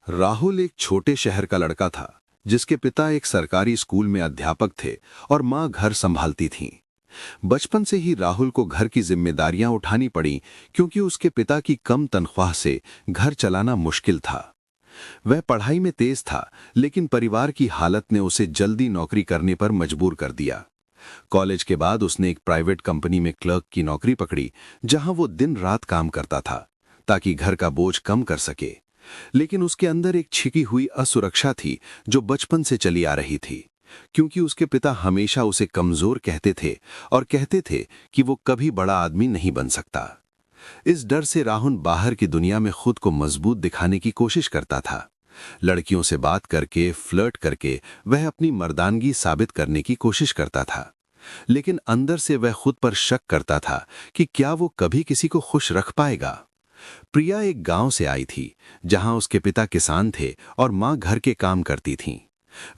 राहुल एक छोटे शहर का लड़का था जिसके पिता एक सरकारी स्कूल में अध्यापक थे और मां घर संभालती थीं। बचपन से ही राहुल को घर की जिम्मेदारियां उठानी पड़ी क्योंकि उसके पिता की कम तनख्वाह से घर चलाना मुश्किल था। वह पढ़ाई में तेज था, लेकिन परिवार की हालत ने उसे जल्दी नौकरी करने पर मजबूर कर दिया। कॉलेज के बाद उसने एक प्राइवेट कंपनी में क्लर्क की नौकरी पकड़ी, जहां वो दिन रात काम करता था ताकि घर का बोझ कम कर सके। लेकिन उसके अंदर एक छिपी हुई असुरक्षा थी जो बचपन से चली आ रही थी, क्योंकि उसके पिता हमेशा उसे कमजोर कहते थे और कहते थे कि वो कभी बड़ा आदमी नहीं बन सकता। इस डर से राहुल बाहर की दुनिया में खुद को मजबूत दिखाने की कोशिश करता था। लड़कियों से बात करके, फ्लर्ट करके वह अपनी मर्दानगी साबित करने की कोशिश करता था। लेकिन अंदर से वह खुद पर शक करता था कि क्या वो कभी किसी को खुश रख पाएगा। प्रिया एक गांव से आई थी जहां उसके पिता किसान थे और मां घर के काम करती थीं।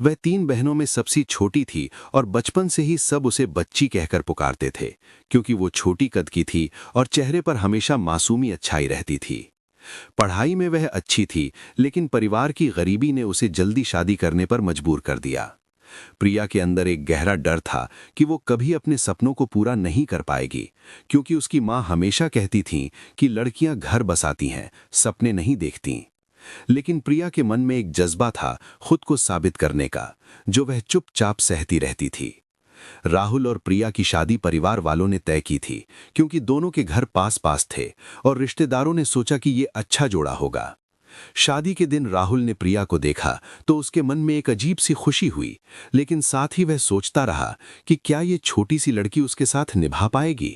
वह 3 बहनों में सबसे छोटी थी और बचपन से ही सब उसे बच्ची कहकर पुकारते थे, क्योंकि वो छोटी कद की थी और चेहरे पर हमेशा मासूमी अच्छाई रहती थी। पढ़ाई में वह अच्छी थी, लेकिन परिवार की गरीबी ने उसे जल्दी शादी करने पर मजबूर कर दिया। प्रिया के अंदर एक गहरा डर था कि वो कभी अपने सपनों को पूरा नहीं कर पाएगी, क्योंकि उसकी मां हमेशा कहती थी कि लड़कियां घर बसाती हैं, सपने नहीं देखती। लेकिन प्रिया के मन में एक जज्बा था खुद को साबित करने का, जो वह चुपचाप सहती रहती थी। राहुल और प्रिया की शादी परिवार वालों ने तय की थी, क्योंकि दोनों के घर पास पास थे और रिश्तेदारों ने सोचा कि ये अच्छा जोड़ा होगा। शादी के दिन राहुल ने प्रिया को देखा तो उसके मन में एक अजीब सी खुशी हुई, लेकिन साथ ही वह सोचता रहा कि क्या ये छोटी सी लड़की उसके साथ निभा पाएगी।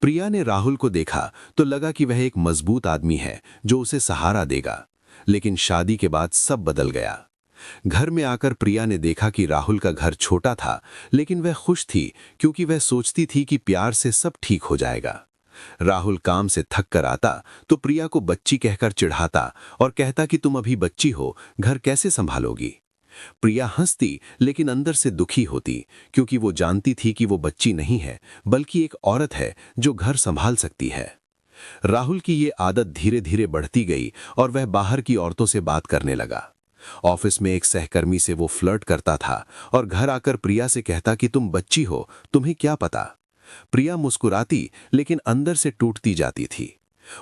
प्रिया ने राहुल को देखा तो लगा कि वह एक मजबूत आदमी है जो उसे सहारा देगा। लेकिन शादी के बाद सब बदल गया। घर में आकर प्रिया ने देखा कि राहुल का घर छोटा था, लेकिन वह खुश थी क्योंकि वह सोचती थी कि प्यार से सब ठीक हो जाएगा। राहुल काम से थक कर आता तो प्रिया को बच्ची कहकर चिढ़ाता और कहता कि तुम अभी बच्ची हो, घर कैसे संभालोगी। प्रिया हंसती, लेकिन अंदर से दुखी होती, क्योंकि वो जानती थी कि वो बच्ची नहीं है बल्कि एक औरत है जो घर संभाल सकती है। राहुल की ये आदत धीरे धीरे बढ़ती गई और वह बाहर की औरतों से बात करने लगा। ऑफिस में एक सहकर्मी से वो फ्लर्ट करता था और घर आकर प्रिया से कहता कि तुम बच्ची हो, तुम्हें क्या पता। प्रिया मुस्कुराती, लेकिन अंदर से टूटती जाती थी।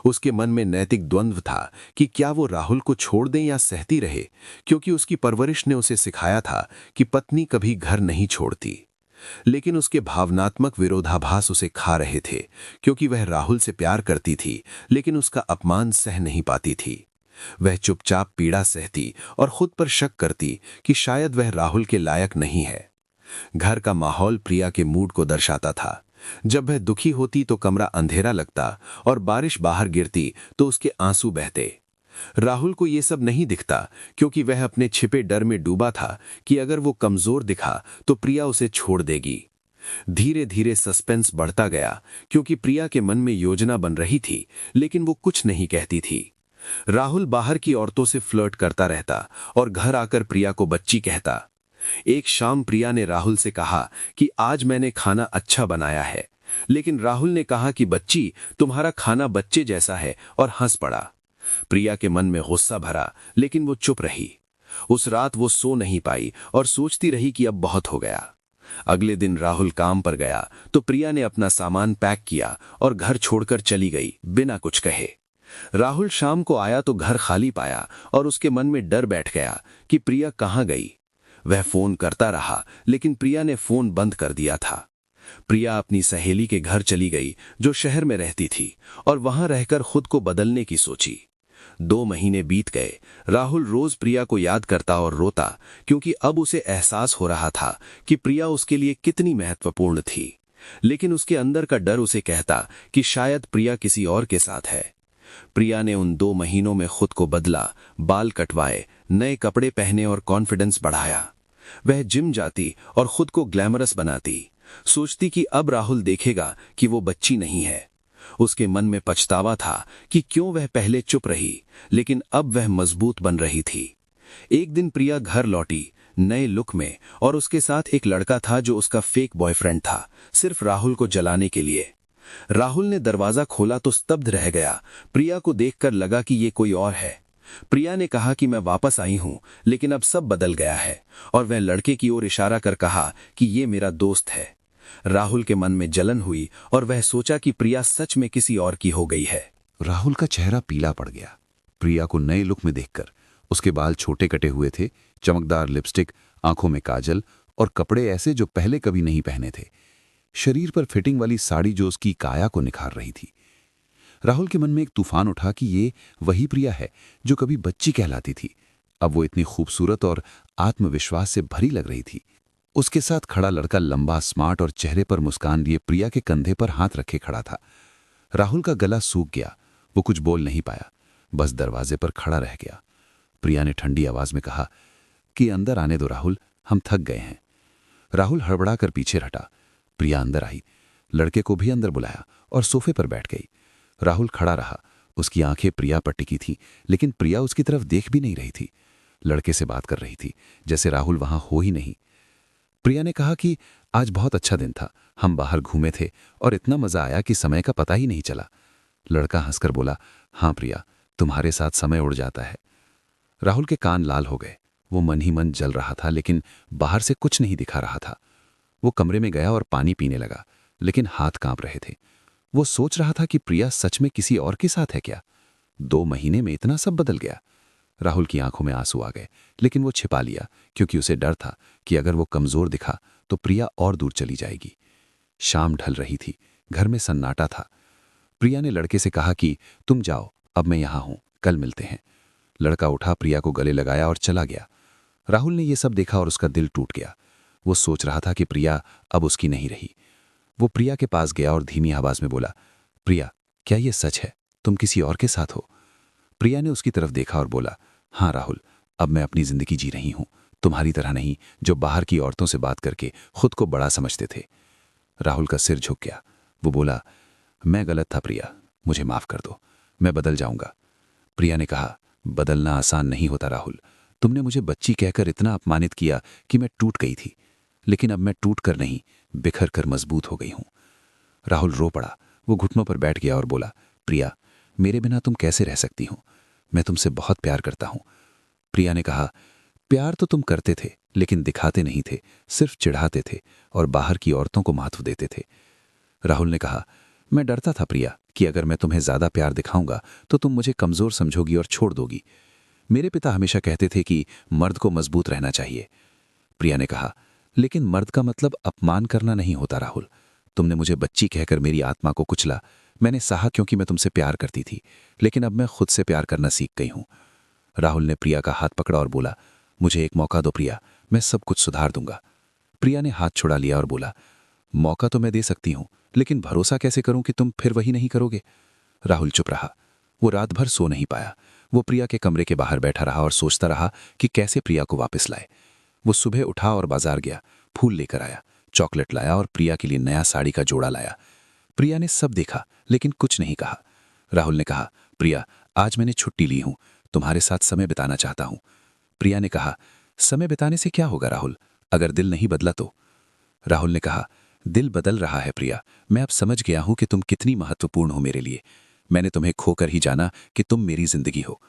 उसके मन में नैतिक द्वंद्व था कि क्या वो राहुल को छोड़ दें या सहती रहे, क्योंकि उसकी परवरिश ने उसे सिखाया था कि पत्नी कभी घर नहीं छोड़ती। लेकिन उसके भावनात्मक विरोधाभास उसे खा रहे थे, क्योंकि वह राहुल से प्यार करती थी, लेकिन उसका अपमान सह नहीं पाती थी। वह चुपचाप पीड़ा सहती और खुद पर शक करती कि शायद वह राहुल के लायक नहीं है। घर का माहौल प्रिया के मूड को दर्शाता था। जब वह दुखी होती तो कमरा अंधेरा लगता और बारिश बाहर गिरती तो उसके आंसू बहते। राहुल को ये सब नहीं दिखता, क्योंकि वह अपने छिपे डर में डूबा था कि अगर वो कमजोर दिखा तो प्रिया उसे छोड़ देगी। धीरे धीरे सस्पेंस बढ़ता गया, क्योंकि प्रिया के मन में योजना बन रही थी, लेकिन वो कुछ नहीं कहती थी। राहुल बाहर की औरतों से फ्लर्ट करता रहता और घर आकर प्रिया को बच्ची कहता। एक शाम प्रिया ने राहुल से कहा कि आज मैंने खाना अच्छा बनाया है, लेकिन राहुल ने कहा कि बच्ची, तुम्हारा खाना बच्चे जैसा है, और हंस पड़ा। प्रिया के मन में गुस्सा भरा, लेकिन वो चुप रही। उस रात वो सो नहीं पाई और सोचती रही कि अब बहुत हो गया। अगले दिन राहुल काम पर गया तो प्रिया ने अपना सामान पैक किया और घर छोड़कर चली गई बिना कुछ कहे। राहुल शाम को आया तो घर खाली पाया और उसके मन में डर बैठ गया कि प्रिया कहाँ गई। वह फोन करता रहा, लेकिन प्रिया ने फोन बंद कर दिया था। प्रिया अपनी सहेली के घर चली गई जो शहर में रहती थी, और वहां रहकर खुद को बदलने की सोची। 2 महीने बीत गए। राहुल रोज प्रिया को याद करता और रोता, क्योंकि अब उसे एहसास हो रहा था कि प्रिया उसके लिए कितनी महत्वपूर्ण थी। लेकिन उसके अंदर का डर उसे कहता कि शायद प्रिया किसी और के साथ है। प्रिया ने उन 2 महीनों में खुद को बदला, बाल कटवाए, नए कपड़े पहने और कॉन्फिडेंस बढ़ाया। वह जिम जाती और खुद को ग्लैमरस बनाती, सोचती कि अब राहुल देखेगा कि वो बच्ची नहीं है। उसके मन में पछतावा था कि क्यों वह पहले चुप रही, लेकिन अब वह मजबूत बन रही थी। एक दिन प्रिया घर लौटी, नए लुक में, और उसके साथ एक लड़का था जो उसका फेक बॉयफ्रेंड था, सिर्फ राहुल को जलाने के लिए। राहुल ने दरवाजा खोला तो स्तब्ध रह गया। प्रिया को देखकर लगा कि ये कोई और है। प्रिया ने कहा कि मैं वापस आई हूं, लेकिन अब सब बदल गया है, और वह लड़के की ओर इशारा कर कहा कि ये मेरा दोस्त है। राहुल के मन में जलन हुई और वह सोचा कि प्रिया सच में किसी और की हो गई है। राहुल का चेहरा पीला पड़ गया प्रिया को नए लुक में देखकर। उसके बाल छोटे कटे हुए थे, चमकदार लिपस्टिक, आंखों में काजल और कपड़े ऐसे जो पहले कभी नहीं पहने थे। शरीर पर फिटिंग वाली साड़ी जो उसकी काया को निखार रही थी। राहुल के मन में एक तूफान उठा कि ये वही प्रिया है जो कभी बच्ची कहलाती थी। अब वो इतनी खूबसूरत और आत्मविश्वास से भरी लग रही थी। उसके साथ खड़ा लड़का लंबा, स्मार्ट और चेहरे पर मुस्कान लिए प्रिया के कंधे पर हाथ रखे खड़ा था। राहुल का गला सूख गया, वो कुछ बोल नहीं पाया, बस दरवाजे पर खड़ा रह गया। प्रिया ने ठंडी आवाज में कहा कि अंदर आने दो राहुल, हम थक गए हैं। राहुल हड़बड़ाकर पीछे हटा। प्रिया अंदर आई, लड़के को भी अंदर बुलाया और सोफे पर बैठ गई। राहुल खड़ा रहा, उसकी आंखें प्रिया पर टिकी थीं, लेकिन प्रिया उसकी तरफ देख भी नहीं रही थी। लड़के से बात कर रही थी, जैसे राहुल वहां हो ही नहीं। प्रिया ने कहा कि आज बहुत अच्छा दिन था, हम बाहर घूमे थे और इतना मजा आया कि समय का पता ही नहीं चला। लड़का हंसकर बोला, हाँ प्रिया, तुम्हारे साथ समय उड़ जाता है। राहुल के कान लाल हो गए। वो मन ही मन जल रहा था, लेकिन बाहर से कुछ नहीं दिखा रहा था। वो कमरे में गया और पानी पीने लगा, लेकिन हाथ कांप रहे थे। वो सोच रहा था कि प्रिया सच में किसी और के साथ है क्या? 2 महीने में इतना सब बदल गया। राहुल की आंखों में आंसू आ गए, लेकिन वो छिपा लिया, क्योंकि उसे डर था कि अगर वो कमजोर दिखा तो प्रिया और दूर चली जाएगी। शाम ढल रही थी, घर में सन्नाटा था। प्रिया ने लड़के से कहा कि तुम जाओ, अब मैं यहां हूं, कल मिलते हैं। लड़का उठा, प्रिया को गले लगाया और चला गया। राहुल ने यह सब देखा और उसका दिल टूट गया। वो सोच रहा था कि प्रिया अब उसकी नहीं रही। वो प्रिया के पास गया और धीमी आवाज में बोला, प्रिया, क्या यह सच है? तुम किसी और के साथ हो? प्रिया ने उसकी तरफ देखा और बोला, हाँ राहुल, अब मैं अपनी जिंदगी जी रही हूं, तुम्हारी तरह नहीं, जो बाहर की औरतों से बात करके खुद को बड़ा समझते थे। राहुल का सिर झुक गया। वो बोला, मैं गलत था प्रिया, मुझे माफ कर दो, मैं बदल जाऊंगा। प्रिया ने कहा, बदलना आसान नहीं होता राहुल। तुमने मुझे बच्ची कहकर इतना अपमानित किया कि मैं टूट गई थी, लेकिन अब मैं टूट कर नहीं, बिखर कर मजबूत हो गई हूं। राहुल रो पड़ा। वो घुटनों पर बैठ गया और बोला, प्रिया, मेरे बिना तुम कैसे रह सकती हो? मैं तुमसे बहुत प्यार करता हूं। प्रिया ने कहा, प्यार तो तुम करते थे, लेकिन दिखाते नहीं थे, सिर्फ चिढ़ाते थे और बाहर की औरतों को महत्व देते थे। राहुल ने कहा, मैं डरता था प्रिया कि अगर मैं तुम्हें ज्यादा प्यार दिखाऊंगा तो तुम मुझे कमजोर समझोगी और छोड़ दोगी। मेरे पिता हमेशा कहते थे कि मर्द को मजबूत रहना चाहिए। प्रिया ने कहा, लेकिन मर्द का मतलब अपमान करना नहीं होता राहुल। तुमने मुझे बच्ची कहकर मेरी आत्मा को कुचला। मैंने सहा क्योंकि मैं तुमसे प्यार करती थी, लेकिन अब मैं खुद से प्यार करना सीख गई हूं। राहुल ने प्रिया का हाथ पकड़ा और बोला, मुझे एक मौका दो प्रिया, मैं सब कुछ सुधार दूंगा। प्रिया ने हाथ छुड़ा लिया और बोला, मौका तो मैं दे सकती हूं, लेकिन भरोसा कैसे करूं कि तुम फिर वही नहीं करोगे? राहुल चुप रहा। वो रात भर सो नहीं पाया। वो प्रिया के कमरे के बाहर बैठा रहा और सोचता रहा कि कैसे प्रिया को वापस लाए। वो सुबह उठा और बाजार गया, फूल लेकर आया, चॉकलेट लाया और प्रिया के लिए नया साड़ी का जोड़ा लाया। प्रिया ने सब देखा, लेकिन कुछ नहीं कहा। राहुल ने कहा, प्रिया, आज मैंने छुट्टी ली हूं, तुम्हारे साथ समय बिताना चाहता हूं। प्रिया ने कहा, समय बिताने से क्या होगा राहुल, अगर दिल नहीं बदला तो? राहुल ने कहा, दिल बदल रहा है प्रिया, मैं अब समझ गया हूं कि तुम कितनी महत्वपूर्ण हो मेरे लिए। मैंने तुम्हें खोकर ही जाना कि तुम मेरी जिंदगी हो।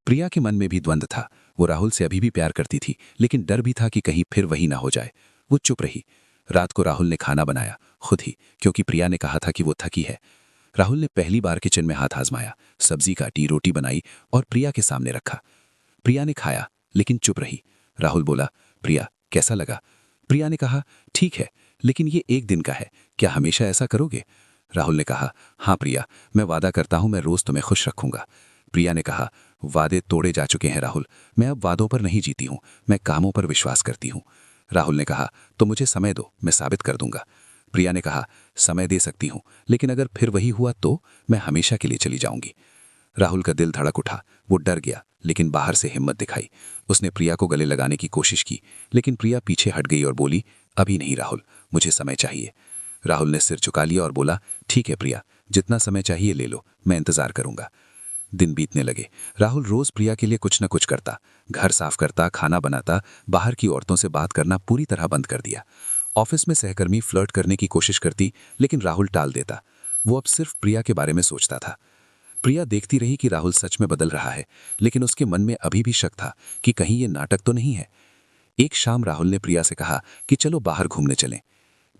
प्रिया के मन में भी द्वंद्व था। वो राहुल से अभी भी प्यार करती थी, लेकिन डर भी था कि कहीं फिर वही ना हो जाए। वो चुप रही। रात को राहुल ने खाना बनाया, खुद ही, क्योंकि प्रिया ने कहा था कि वो थकी है। राहुल ने पहली बार किचन में हाथ आजमाया, सब्जी काटी, रोटी बनाई और प्रिया के सामने रखा। प्रिया ने खाया, लेकिन चुप रही। राहुल बोला, प्रिया, कैसा लगा? प्रिया ने कहा, ठीक है, लेकिन ये एक दिन का है, क्या हमेशा ऐसा करोगे? राहुल ने कहा, हाँ प्रिया, मैं वादा करता हूं मैं रोज तुम्हें खुश रखूंगा। प्रिया ने कहा, वादे तोड़े जा चुके हैं राहुल, मैं अब वादों पर नहीं जीती हूं, मैं कामों पर विश्वास करती हूं। राहुल ने कहा, तो मुझे समय दो, मैं साबित कर दूंगा। प्रिया ने कहा, समय दे सकती हूं, लेकिन अगर फिर वही हुआ तो मैं हमेशा के लिए चली जाऊंगी। राहुल का दिल धड़क उठा। वो डर गया, लेकिन बाहर से हिम्मत दिखाई। उसने प्रिया को गले लगाने की कोशिश की, लेकिन प्रिया पीछे हट गई और बोली, अभी नहीं राहुल, मुझे समय चाहिए। राहुल ने सिर झुका लिया और बोला, ठीक है प्रिया, जितना समय चाहिए ले लो, मैं इंतजार करूंगा। दिन बीतने लगे। राहुल रोज प्रिया के लिए कुछ न कुछ करता, घर साफ करता, खाना बनाता, बाहर की औरतों से बात करना पूरी तरह बंद कर दिया। ऑफिस में सहकर्मी फ्लर्ट करने की कोशिश करती, लेकिन राहुल टाल देता। वो अब सिर्फ प्रिया के बारे में सोचता था। प्रिया देखती रही कि राहुल सच में बदल रहा है, लेकिन उसके मन में अभी भी शक था कि कहीं ये नाटक तो नहीं है। एक शाम राहुल ने प्रिया से कहा कि चलो बाहर घूमने चलें।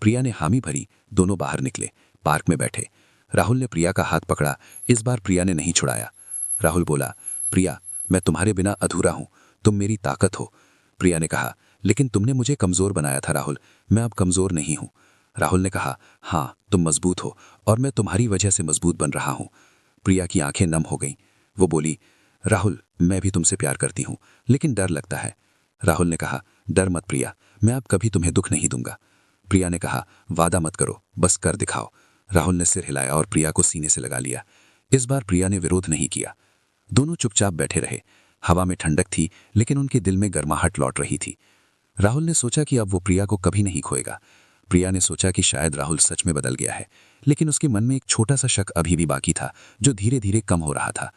प्रिया ने हामी भरी, दोनों बाहर निकले, पार्क में बैठे। राहुल ने प्रिया का हाथ पकड़ा, इस बार प्रिया ने नहीं छुड़ाया। राहुल बोला, प्रिया, मैं तुम्हारे बिना अधूरा हूं, तुम मेरी ताकत हो। प्रिया ने कहा, लेकिन तुमने मुझे कमजोर बनाया था राहुल, मैं अब कमजोर नहीं हूं। राहुल ने कहा, हाँ तुम मजबूत हो और मैं तुम्हारी वजह से मजबूत बन रहा हूं। प्रिया की आंखें नम हो गईं। वो बोली, राहुल, मैं भी तुमसे प्यार करती हूं, लेकिन डर लगता है। राहुल ने कहा, डर मत प्रिया, मैं अब कभी तुम्हें दुख नहीं दूंगा। प्रिया ने कहा, वादा मत करो, बस कर दिखाओ। राहुल ने सिर हिलाया और प्रिया को सीने से लगा लिया। इस बार प्रिया ने विरोध नहीं किया। दोनों चुपचाप बैठे रहे। हवा में ठंडक थी, लेकिन उनके दिल में गर्माहट लौट रही थी। राहुल ने सोचा कि अब वो प्रिया को कभी नहीं खोएगा। प्रिया ने सोचा कि शायद राहुल सच में बदल गया है, लेकिन उसके मन में एक छोटा सा शक अभी भी बाकी था, जो धीरे धीरे कम हो रहा था।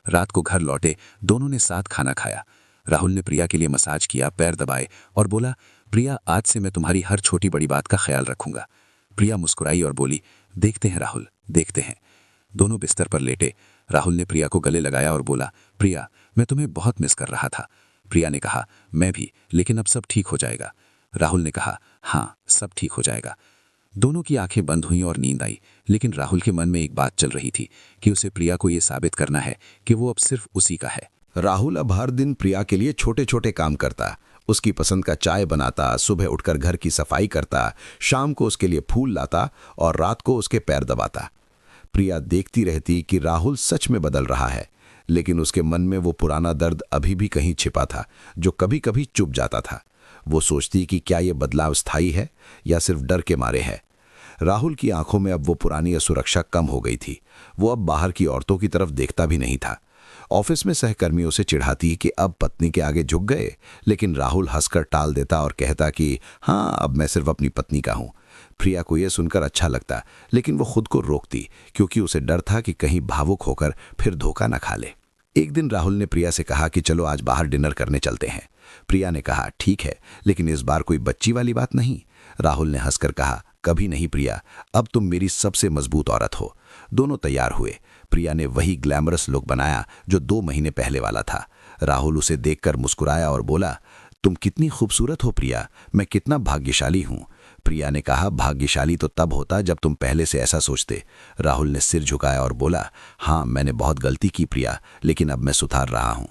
रात को घर लौटे, दोनों ने साथ खाना खाया। राहुल ने प्रिया के लिए मसाज किया, पैर दबाए और बोला, प्रिया, आज से मैं तुम्हारी हर छोटी बड़ी बात का ख्याल रखूंगा। प्रिया मुस्कुराई और बोली, देखते हैं राहुल, देखते हैं। दोनों बिस्तर पर लेटे। राहुल ने प्रिया को गले लगाया और बोला, प्रिया, मैं तुम्हें बहुत मिस कर रहा था। प्रिया ने कहा, मैं भी, लेकिन अब सब ठीक हो जाएगा। राहुल ने कहा, हाँ सब ठीक हो जाएगा। दोनों की आंखें बंद हुईं और नींद आई, लेकिन राहुल के मन में एक बात चल रही थी कि उसे प्रिया को यह साबित करना है कि वो अब सिर्फ उसी का है। राहुल अब हर दिन प्रिया के लिए छोटे छोटे काम करता, उसकी पसंद का चाय बनाता, सुबह उठकर घर की सफाई करता, शाम को उसके लिए फूल लाता और रात को उसके पैर दबाता। प्रिया देखती रहती कि राहुल सच में बदल रहा है, लेकिन उसके मन में वो पुराना दर्द अभी भी कहीं छिपा था, जो कभी कभी चुप जाता था। वो सोचती कि क्या ये बदलाव स्थायी है या सिर्फ डर के मारे है। राहुल की आंखों में अब वो पुरानी असुरक्षा कम हो गई थी। वो अब बाहर की औरतों की तरफ देखता भी नहीं था। ऑफिस में सहकर्मियों से चिढ़ाती कि अब पत्नी के आगे झुक गए, लेकिन राहुल हंसकर टाल देता और कहता कि हाँ, अब मैं सिर्फ अपनी पत्नी का हूं। प्रिया को यह सुनकर अच्छा लगता, लेकिन वो खुद को रोकती, क्योंकि उसे डर था कि कहीं भावुक होकर फिर धोखा न खा ले। एक दिन राहुल ने प्रिया से कहा कि चलो आज बाहर डिनर करने चलते हैं। प्रिया ने कहा, ठीक है, लेकिन इस बार कोई बच्ची वाली बात नहीं। राहुल ने हंसकर कहा, कभी नहीं प्रिया, अब तुम मेरी सबसे मजबूत औरत हो। दोनों तैयार हुए। प्रिया ने वही ग्लैमरस लुक बनाया जो 2 महीने पहले वाला था। राहुल उसे देखकर मुस्कुराया और बोला, तुम कितनी खूबसूरत हो प्रिया, मैं कितना भाग्यशाली हूं। प्रिया ने कहा, भाग्यशाली तो तब होता जब तुम पहले से ऐसा सोचते। राहुल ने सिर झुकाया और बोला, हाँ मैंने बहुत गलती की प्रिया, लेकिन अब मैं सुधार रहा हूं।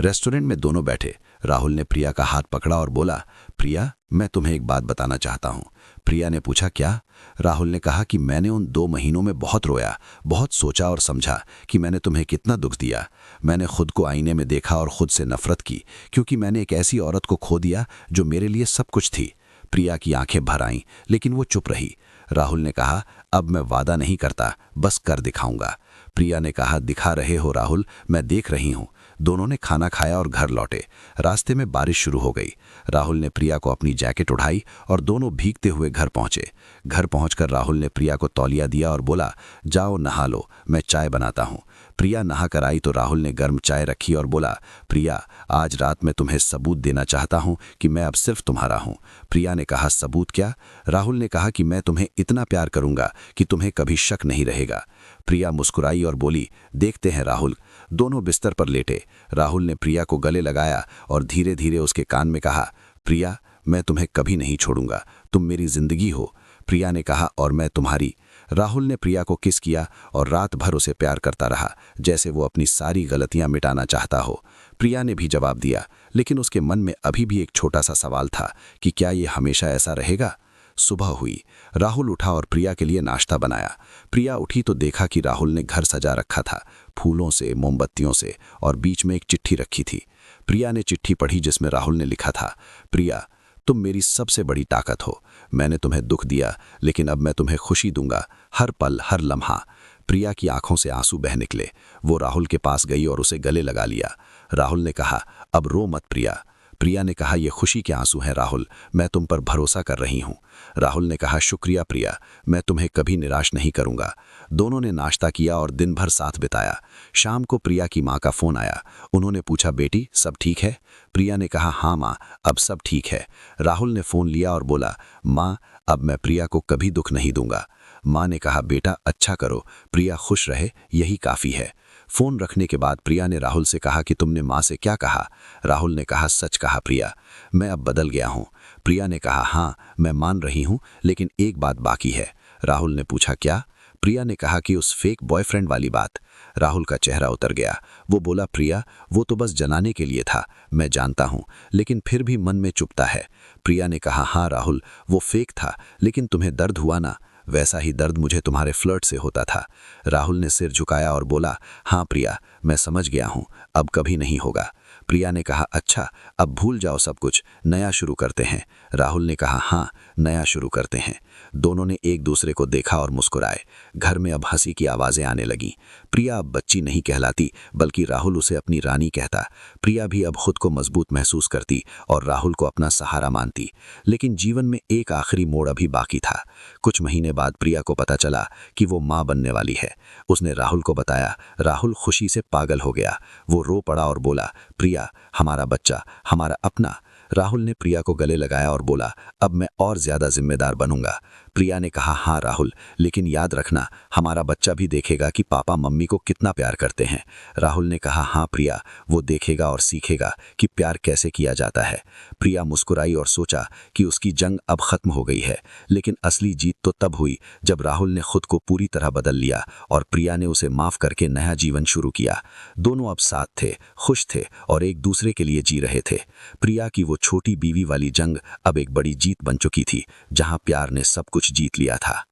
रेस्टोरेंट में दोनों बैठे। राहुल ने प्रिया का हाथ पकड़ा और बोला, प्रिया, मैं तुम्हें एक बात बताना चाहता हूं। प्रिया ने पूछा, क्या? राहुल ने कहा कि मैंने उन 2 महीनों में बहुत रोया, बहुत सोचा और समझा कि मैंने तुम्हें कितना दुख दिया। मैंने खुद को आईने में देखा और खुद से नफरत की, क्योंकि मैंने एक ऐसी औरत को खो दिया जो मेरे लिए सब कुछ थी। प्रिया की आंखें भर आईं, लेकिन वो चुप रही। राहुल ने कहा, अब मैं वादा नहीं करता, बस कर दिखाऊंगा। प्रिया ने कहा, दिखा रहे हो राहुल, मैं देख रही हूं। दोनों ने खाना खाया और घर लौटे। रास्ते में बारिश शुरू हो गई। राहुल ने प्रिया को अपनी जैकेट उठाई और दोनों भीगते हुए घर पहुंचे। घर पहुंचकर राहुल ने प्रिया को तौलिया दिया और बोला, जाओ नहा लो, मैं चाय बनाता हूं। प्रिया नहा कर आई तो राहुल ने गर्म चाय रखी और बोला, प्रिया, आज रात मैं तुम्हें सबूत देना चाहता हूं कि मैं अब सिर्फ तुम्हारा हूं। प्रिया ने कहा, सबूत क्या? राहुल ने कहा कि मैं तुम्हें इतना प्यार करूंगा कि तुम्हें कभी शक नहीं रहेगा। प्रिया मुस्कुराई और बोली, देखते हैं राहुल। दोनों बिस्तर पर लेटे। राहुल ने प्रिया को गले लगाया और धीरे धीरे उसके कान में कहा, प्रिया, मैं तुम्हें कभी नहीं छोड़ूंगा, तुम मेरी जिंदगी हो। प्रिया ने कहा, और मैं तुम्हारी। राहुल ने प्रिया को किस किया और रात भर उसे प्यार करता रहा, जैसे वो अपनी सारी गलतियां मिटाना चाहता हो। प्रिया ने भी जवाब दिया, लेकिन उसके मन में अभी भी एक छोटा सा सवाल था कि क्या ये हमेशा ऐसा रहेगा। सुबह हुई। राहुल उठा और प्रिया के लिए नाश्ता बनाया। प्रिया उठी तो देखा कि राहुल ने घर सजा रखा था, फूलों से, मोमबत्तियों से, और बीच में एक चिट्ठी रखी थी। प्रिया ने चिट्ठी पढ़ी जिसमें राहुल ने लिखा था, प्रिया, तुम मेरी सबसे बड़ी ताकत हो। मैंने तुम्हें दुख दिया, लेकिन अब मैं तुम्हें खुशी दूंगा, हर पल, हर लम्हा। प्रिया की आंखों से आंसू बह निकले। वो राहुल के पास गई और उसे गले लगा लिया। राहुल ने कहा, अब रो मत प्रिया। प्रिया ने कहा, ये खुशी के आंसू हैं राहुल, मैं तुम पर भरोसा कर रही हूं। राहुल ने कहा, शुक्रिया प्रिया, मैं तुम्हें कभी निराश नहीं करूंगा। दोनों ने नाश्ता किया और दिन भर साथ बिताया। शाम को प्रिया की मां का फोन आया। उन्होंने पूछा, बेटी सब ठीक है? प्रिया ने कहा, हाँ मां, अब सब ठीक है। राहुल ने फोन लिया और बोला, मां, अब मैं प्रिया को कभी दुख नहीं दूंगा। मां ने कहा, बेटा अच्छा करो, प्रिया खुश रहे, यही काफी है। फोन रखने के बाद प्रिया ने राहुल से कहा कि तुमने माँ से क्या कहा? राहुल ने कहा, सच कहा प्रिया, मैं अब बदल गया हूँ। प्रिया ने कहा, हाँ मैं मान रही हूँ, लेकिन एक बात बाकी है। राहुल ने पूछा, क्या? प्रिया ने कहा कि उस फेक बॉयफ्रेंड वाली बात। राहुल का चेहरा उतर गया। वो बोला, प्रिया वो तो बस जलाने के लिए था, मैं जानता हूँ, लेकिन फिर भी मन में चुभता है। प्रिया ने कहा, हाँ राहुल वो फेक था, लेकिन तुम्हें दर्द हुआ ना, वैसा ही दर्द मुझे तुम्हारे फ्लर्ट से होता था। राहुल ने सिर झुकाया और बोला, हाँ प्रिया मैं समझ गया हूँ, अब कभी नहीं होगा। प्रिया ने कहा, अच्छा अब भूल जाओ सब कुछ, नया शुरू करते हैं। राहुल ने कहा, हाँ नया शुरू करते हैं। दोनों ने एक दूसरे को देखा और मुस्कुराए। घर में अब हंसी की आवाजें आने लगीं। प्रिया अब बच्ची नहीं कहलाती, बल्कि राहुल उसे अपनी रानी कहता। प्रिया भी अब खुद को मजबूत महसूस करती और राहुल को अपना सहारा मानती। लेकिन जीवन में एक आखिरी मोड़ अभी बाकी था। कुछ महीने बाद प्रिया को पता चला कि वो माँ बनने वाली है। उसने राहुल को बताया। राहुल खुशी से पागल हो गया। वो रो पड़ा और बोला, प्रिया हमारा बच्चा, हमारा अपना। राहुल ने प्रिया को गले लगाया और बोला, अब मैं और ज्यादा जिम्मेदार बनूंगा। प्रिया ने कहा, हाँ राहुल, लेकिन याद रखना हमारा बच्चा भी देखेगा कि पापा मम्मी को कितना प्यार करते हैं। राहुल ने कहा, हाँ प्रिया वो देखेगा और सीखेगा कि प्यार कैसे किया जाता है। प्रिया मुस्कुराई और सोचा कि उसकी जंग अब खत्म हो गई है। लेकिन असली जीत तो तब हुई जब राहुल ने खुद को पूरी तरह बदल लिया और प्रिया ने उसे माफ करके नया जीवन शुरू किया। दोनों अब साथ थे, खुश थे और एक दूसरे के लिए जी रहे थे। प्रिया की वो छोटी बीवी वाली जंग अब एक बड़ी जीत बन चुकी थी, जहां प्यार ने सब कुछ जीत लिया था।